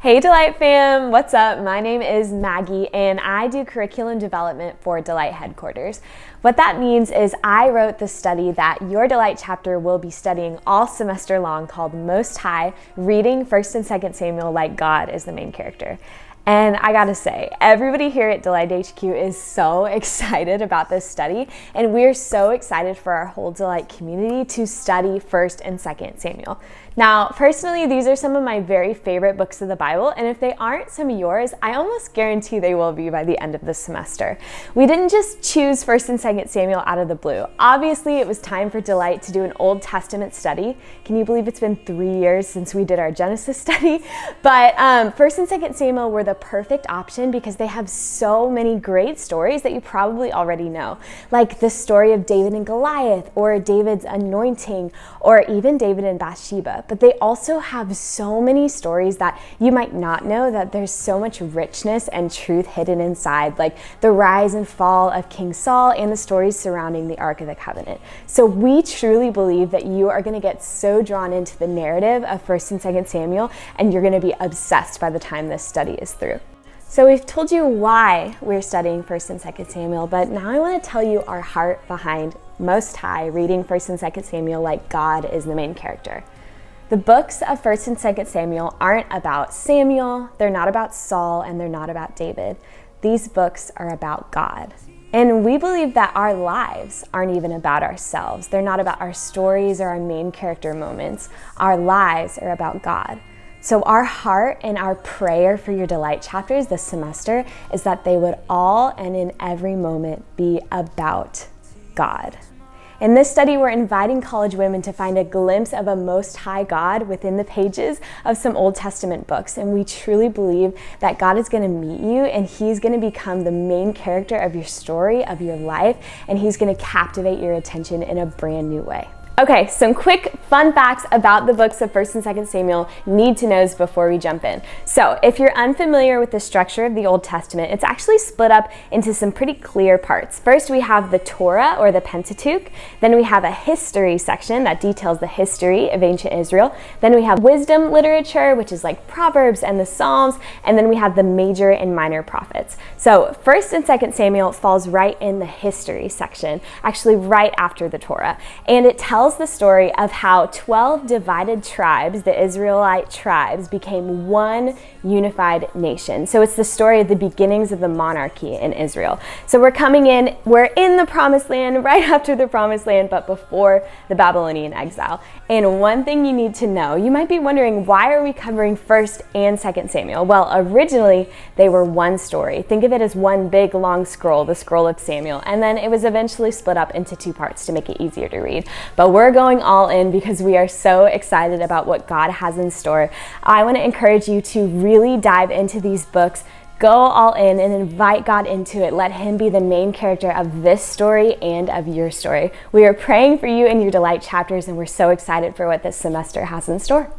Hey Delight fam, what's up? My name is Maggie and I do curriculum development for Delight headquarters. What that means is I wrote the study that your Delight chapter will be studying all semester long called Most High, reading 1st and 2nd Samuel like God is the main character. And I gotta say, everybody here at Delight HQ is so excited about this study, and we're so excited for our whole Delight community to study 1st and 2nd Samuel. Now, personally, these are some of my very favorite books of the Bible, and if they aren't some of yours, I almost guarantee they will be by the end of the semester. We didn't just choose 1st and 2nd Samuel out of the blue. Obviously, it was time for Delight to do an Old Testament study. Can you believe it's been 3 years since we did our Genesis study? But 1st and 2nd Samuel were the perfect option because they have so many great stories that you probably already know, like the story of David and Goliath, or David's anointing, or even David and Bathsheba. But they also have so many stories that you might not know, that there's so much richness and truth hidden inside, like the rise and fall of King Saul and the stories surrounding the Ark of the Covenant. So we truly believe that you are going to get so drawn into the narrative of 1st and 2nd Samuel, and you're going to be obsessed by the time this study is through. So we've told you why we're studying 1st and 2nd Samuel, but now I want to tell you our heart behind Most High, reading 1st and 2nd Samuel like God is the main character. The books of 1st and 2nd Samuel aren't about Samuel, they're not about Saul, and they're not about David. These books are about God. And we believe that our lives aren't even about ourselves. They're not about our stories or our main character moments. Our lives are about God. So our heart and our prayer for your Delight chapters this semester is that they would all and in every moment be about God. In this study, we're inviting college women to find a glimpse of a Most High God within the pages of some Old Testament books. And we truly believe that God is going to meet you, and He's going to become the main character of your story, of your life, and He's going to captivate your attention in a brand new way. Okay, some quick fun facts about the books of 1st and 2nd Samuel need to knows before we jump in. So if you're unfamiliar with the structure of the Old Testament, it's actually split up into some pretty clear parts. First, we have the Torah, or the Pentateuch. Then we have a history section that details the history of ancient Israel. Then we have wisdom literature, which is like Proverbs and the Psalms. And then we have the major and minor prophets. So 1st and 2nd Samuel falls right in the history section, actually right after the Torah. And it tells the story of how 12 divided tribes, the Israelite tribes, became one unified nation. So it's the story of the beginnings of the monarchy in Israel. So we're in the promised land, right after the promised land, but before the Babylonian exile. And one thing you need to know, you might be wondering, why are we covering 1st and 2nd Samuel? Well, originally they were one story. Think of it as one big long scroll, the scroll of Samuel. And then it was eventually split up into 2 parts to make it easier to read. But we're going all in because we are so excited about what God has in store. I want to encourage you to really dive into these books. Go all in and invite God into it. Let Him be the main character of this story and of your story. We are praying for you in your Delight chapters, and we're so excited for what this semester has in store.